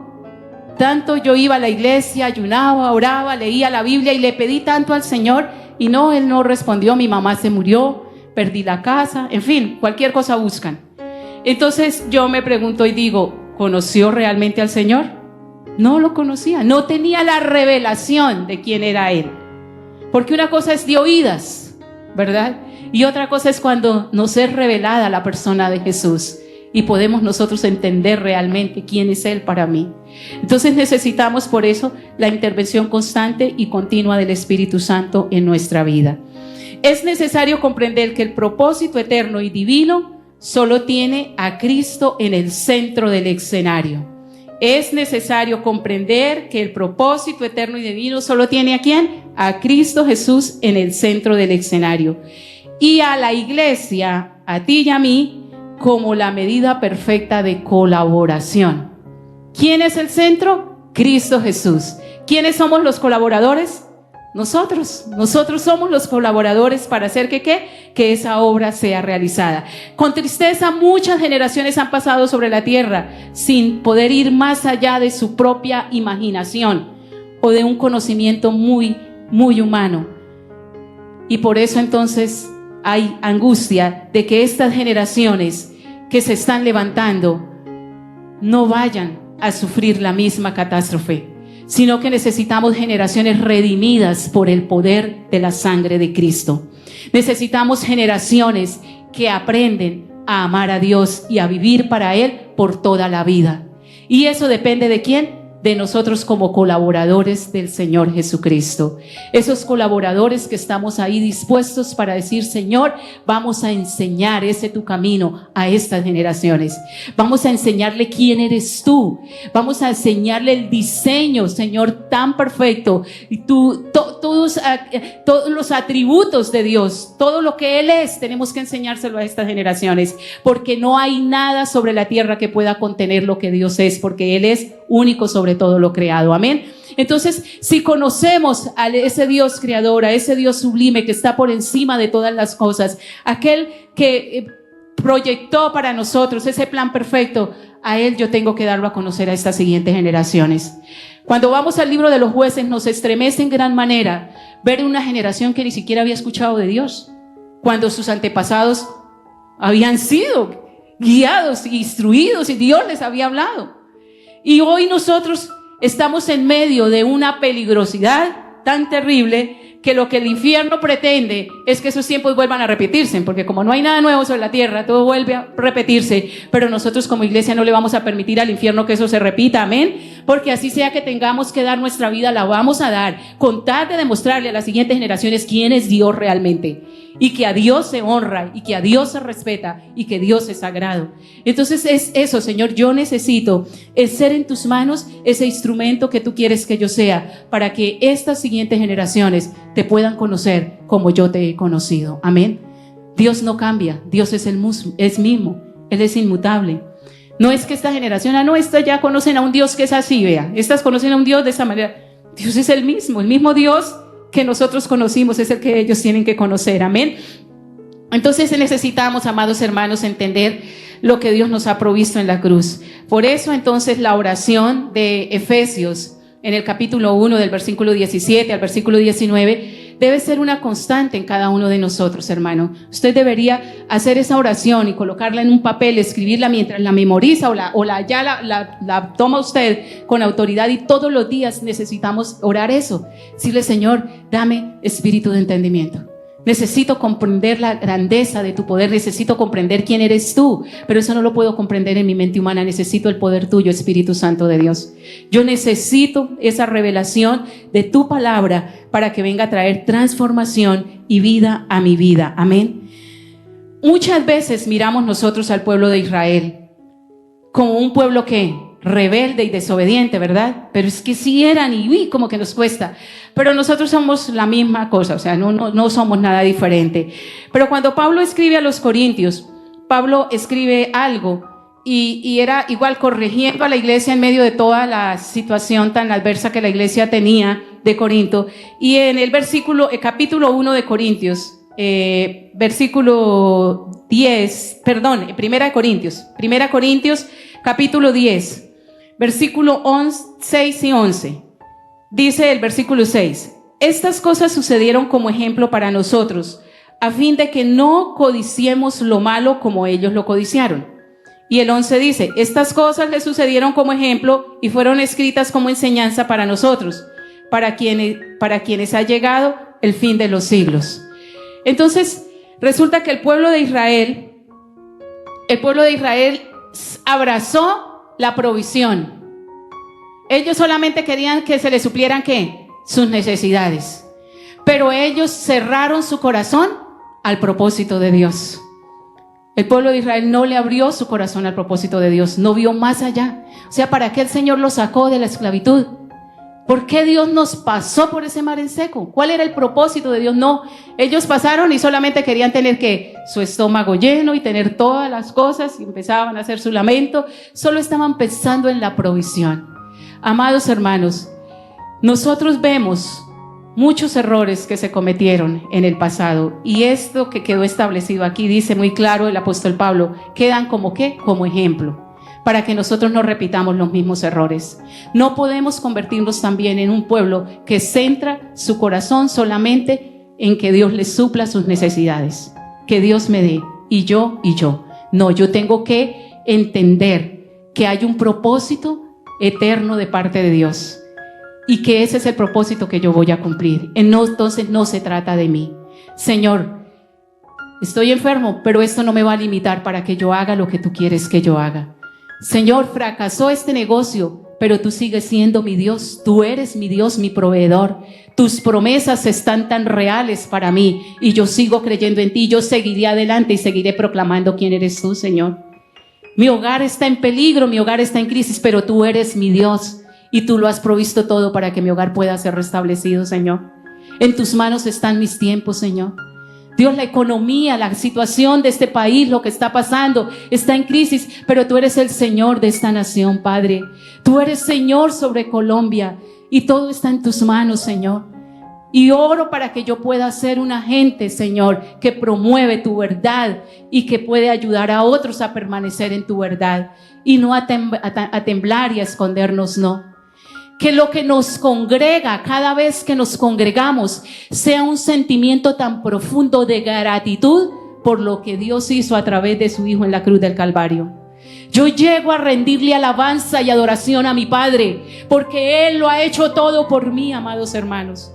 Tanto yo iba a la iglesia, ayunaba, oraba, leía la Biblia y le pedí tanto al Señor y no, Él no respondió. Mi mamá se murió, perdí la casa, en fin, cualquier cosa buscan. Entonces yo me pregunto y digo, ¿conoció realmente al Señor? No lo conocía, no tenía la revelación de quién era Él. Porque una cosa es de oídas, ¿verdad? Y otra cosa es cuando nos es revelada la persona de Jesús y podemos nosotros entender realmente quién es Él para mí. Entonces necesitamos por eso la intervención constante y continua del Espíritu Santo en nuestra vida. Es necesario comprender que el propósito eterno y divino solo tiene a Cristo en el centro del escenario. Es necesario comprender que el propósito eterno y divino solo tiene ¿a quién? A Cristo Jesús en el centro del escenario. Y a la iglesia, a ti y a mí, como la medida perfecta de colaboración. ¿Quién es el centro? Cristo Jesús. ¿Quiénes somos los colaboradores? Nosotros somos los colaboradores para hacer que esa obra sea realizada. Con tristeza, muchas generaciones han pasado sobre la tierra sin poder ir más allá de su propia imaginación o de un conocimiento muy, muy humano. Y por eso entonces hay angustia de que estas generaciones que se están levantando no vayan a sufrir la misma catástrofe, sino que necesitamos generaciones redimidas por el poder de la sangre de Cristo. Necesitamos generaciones que aprenden a amar a Dios y a vivir para Él por toda la vida. Y eso depende ¿de quién? De nosotros como colaboradores del Señor Jesucristo. Esos colaboradores que estamos ahí dispuestos para decir, Señor, vamos a enseñar ese tu camino a estas generaciones. Vamos a enseñarle quién eres tú. Vamos a enseñarle el diseño, Señor, tan perfecto. Y todos los atributos de Dios, todo lo que Él es, tenemos que enseñárselo a estas generaciones. Porque no hay nada sobre la tierra que pueda contener lo que Dios es, porque Él es único sobre todo lo creado. Amén. Entonces, si conocemos a ese Dios creador, a ese Dios sublime que está por encima de todas las cosas, aquel que proyectó para nosotros ese plan perfecto, a Él yo tengo que darlo a conocer a estas siguientes generaciones. Cuando vamos al libro de los Jueces, nos estremece en gran manera ver una generación que ni siquiera había escuchado de Dios, cuando sus antepasados habían sido guiados, instruidos y Dios les había hablado. Y hoy nosotros estamos en medio de una peligrosidad tan terrible que lo que el infierno pretende es que esos tiempos vuelvan a repetirse, porque como no hay nada nuevo sobre la tierra, todo vuelve a repetirse, pero nosotros como iglesia no le vamos a permitir al infierno que eso se repita, amén, porque así sea que tengamos que dar nuestra vida, la vamos a dar, con tal de demostrarle a las siguientes generaciones quién es Dios realmente, y que a Dios se honra, y que a Dios se respeta, y que Dios es sagrado. Entonces es eso, Señor, yo necesito ser en tus manos ese instrumento que tú quieres que yo sea, para que estas siguientes generaciones te puedan conocer como yo te he conocido, amén. Dios no cambia, Dios es mismo, Él es inmutable. No es que esta generación, estas ya conocen a un Dios que es así, vea, estas conocen a un Dios de esa manera. Dios es el mismo Dios que nosotros conocimos es el que ellos tienen que conocer, amén. Entonces necesitamos, amados hermanos, entender lo que Dios nos ha provisto en la cruz. Por eso entonces la oración de Efesios en el capítulo 1 del versículo 17 al versículo 19 debe ser una constante en cada uno de nosotros, hermano. Usted debería hacer esa oración y colocarla en un papel, escribirla mientras la memoriza o la toma usted con autoridad, y todos los días necesitamos orar eso. Decirle, Señor, dame espíritu de entendimiento. Necesito comprender la grandeza de tu poder, necesito comprender quién eres tú, pero eso no lo puedo comprender en mi mente humana, necesito el poder tuyo, Espíritu Santo de Dios. Yo necesito esa revelación de tu palabra para que venga a traer transformación y vida a mi vida, amén. Muchas veces miramos nosotros al pueblo de Israel como un pueblo que rebelde y desobediente, ¿verdad? Pero es que sí eran y como que nos cuesta. Pero nosotros somos la misma cosa, o sea, no somos nada diferente. Pero cuando Pablo escribe a los Corintios, Pablo escribe algo y era igual corrigiendo a la iglesia en medio de toda la situación tan adversa que la iglesia tenía de Corinto. Y en el capítulo 1 de Corintios, versículo 10, perdón, Primera Corintios, capítulo 10, versículo 6 y 11. Dice el versículo 6: estas cosas sucedieron como ejemplo para nosotros, a fin de que no codiciemos lo malo como ellos lo codiciaron. Y el 11 dice: estas cosas les sucedieron como ejemplo y fueron escritas como enseñanza para nosotros, para quienes ha llegado el fin de los siglos. Entonces, resulta que el pueblo de Israel abrazó la provisión. Ellos solamente querían que se les suplieran, ¿qué? Sus necesidades. Pero ellos cerraron su corazón al propósito de Dios. El pueblo de Israel no le abrió su corazón al propósito de Dios, no vio más allá. O sea, ¿para qué el Señor los sacó de la esclavitud? ¿Por qué Dios nos pasó por ese mar en seco? ¿Cuál era el propósito de Dios? No, ellos pasaron y solamente querían tener su estómago lleno y tener todas las cosas, y empezaban a hacer su lamento. Solo estaban pensando en la provisión. Amados hermanos, nosotros vemos muchos errores que se cometieron en el pasado, y esto que quedó establecido aquí, dice muy claro el apóstol Pablo, quedan como ¿qué? Como ejemplo, para que nosotros no repitamos los mismos errores. No podemos convertirnos también en un pueblo que centra su corazón solamente en que Dios les supla sus necesidades, que Dios me dé, y yo. No, yo tengo que entender que hay un propósito eterno de parte de Dios, y que ese es el propósito que yo voy a cumplir. Entonces no se trata de mí. Señor, estoy enfermo, pero esto no me va a limitar para que yo haga lo que tú quieres que yo haga. Señor, fracasó este negocio, pero tú sigues siendo mi Dios. Tú eres mi Dios, mi proveedor. Tus promesas están tan reales para mí, y yo sigo creyendo en ti. Yo seguiré adelante y seguiré proclamando quién eres tú, Señor. Mi hogar está en peligro, mi hogar está en crisis, pero tú eres mi Dios. Y tú lo has provisto todo para que mi hogar pueda ser restablecido, Señor. En tus manos están mis tiempos, Señor. Dios, la economía, la situación de este país, lo que está pasando, está en crisis, pero tú eres el Señor de esta nación, Padre. Tú eres Señor sobre Colombia, y todo está en tus manos, Señor. Y oro para que yo pueda ser un agente, Señor, que promueve tu verdad y que puede ayudar a otros a permanecer en tu verdad, y no a temblar y a escondernos, no. Que lo que nos congrega, cada vez que nos congregamos, sea un sentimiento tan profundo de gratitud por lo que Dios hizo a través de su Hijo en la cruz del Calvario. Yo llego a rendirle alabanza y adoración a mi Padre, porque Él lo ha hecho todo por mí, amados hermanos.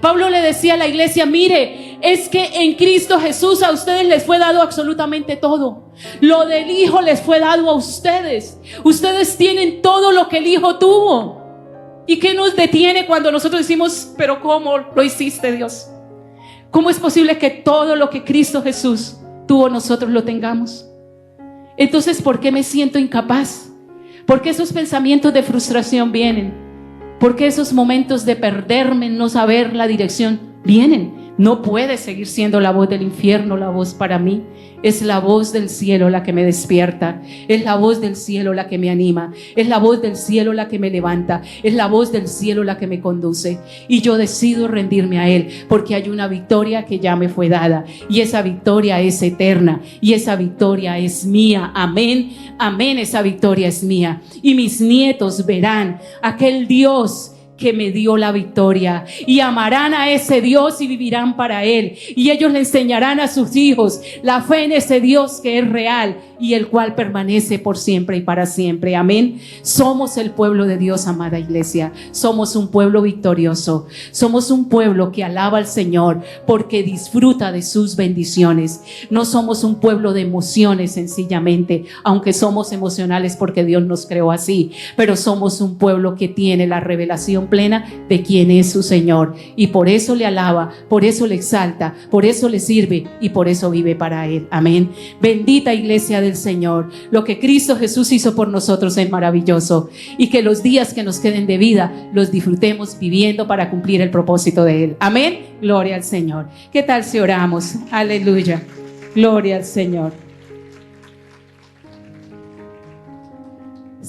Pablo le decía a la iglesia: mire, es que en Cristo Jesús a ustedes les fue dado absolutamente todo. Lo del Hijo les fue dado a ustedes. Ustedes tienen todo lo que el Hijo tuvo. ¿Y qué nos detiene cuando nosotros decimos: pero cómo lo hiciste, Dios? ¿Cómo es posible que todo lo que Cristo Jesús tuvo nosotros lo tengamos? Entonces, ¿por qué me siento incapaz? ¿Por qué esos pensamientos de frustración vienen? ¿Por qué esos momentos de perderme, no saber la dirección vienen? No puede seguir siendo la voz del infierno la voz para mí. Es la voz del cielo la que me despierta. Es la voz del cielo la que me anima. Es la voz del cielo la que me levanta. Es la voz del cielo la que me conduce. Y yo decido rendirme a Él, porque hay una victoria que ya me fue dada. Y esa victoria es eterna. Y esa victoria es mía. Amén. Amén. Esa victoria es mía. Y mis nietos verán aquel Dios que me dio la victoria, y amarán a ese Dios y vivirán para Él, y ellos le enseñarán a sus hijos la fe en ese Dios que es real y el cual permanece por siempre y para siempre. Amén. Somos el pueblo de Dios, amada iglesia. Somos un pueblo victorioso. Somos un pueblo que alaba al Señor porque disfruta de sus bendiciones. No somos un pueblo de emociones sencillamente, aunque somos emocionales porque Dios nos creó así, pero somos un pueblo que tiene la revelación plena de quién es su Señor, y por eso le alaba, por eso le exalta, por eso le sirve y por eso vive para Él. Amén. Bendita iglesia del Señor. Lo que Cristo Jesús hizo por nosotros es maravilloso, y que los días que nos queden de vida los disfrutemos viviendo para cumplir el propósito de Él. Amén. Gloria al Señor. ¿Qué tal si oramos? Aleluya. Gloria al Señor.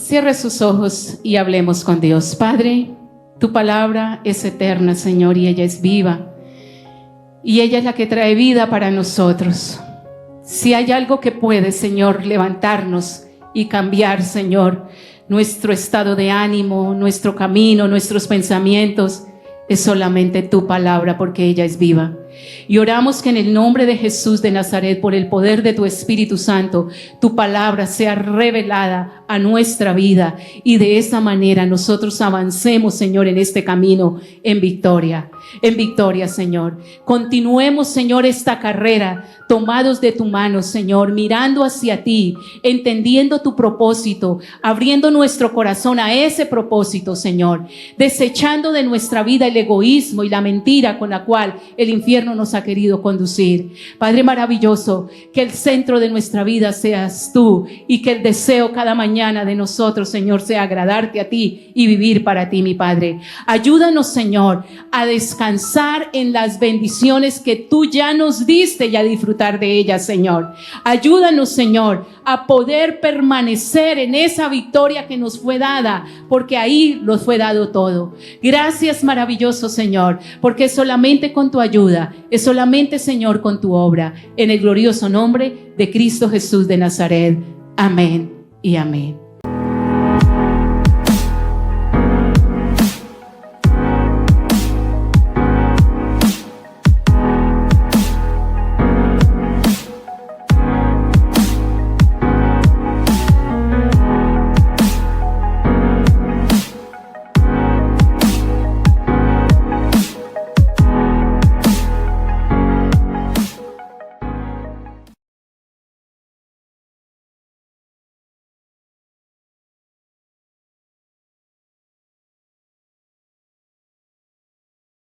Cierre sus ojos y hablemos con Dios. Padre, tu palabra es eterna, Señor, y ella es viva. Y ella es la que trae vida para nosotros. Si hay algo que puede, Señor, levantarnos y cambiar, Señor, nuestro estado de ánimo, nuestro camino, nuestros pensamientos, es solamente tu palabra, porque ella es viva. Y oramos que en el nombre de Jesús de Nazaret, por el poder de tu Espíritu Santo, tu palabra sea revelada a nuestra vida, y de esa manera nosotros avancemos, Señor, en este camino en victoria, Señor. Continuemos, Señor, esta carrera tomados de tu mano, Señor, mirando hacia ti, entendiendo tu propósito, abriendo nuestro corazón a ese propósito, Señor, desechando de nuestra vida el egoísmo y la mentira con la cual el infierno nos ha querido conducir. Padre maravilloso, que el centro de nuestra vida seas tú, y que el deseo cada mañana de nosotros, Señor, sea agradarte a ti y vivir para ti, mi Padre. Ayúdanos, Señor, a descansar en las bendiciones que tú ya nos diste y a disfrutar de ellas, Señor. Ayúdanos, Señor, a poder permanecer en esa victoria que nos fue dada, porque ahí nos fue dado todo. Gracias, maravilloso Señor, porque es solamente con tu ayuda, es solamente, Señor, con tu obra, en el glorioso nombre de Cristo Jesús de Nazaret. Amén y amén.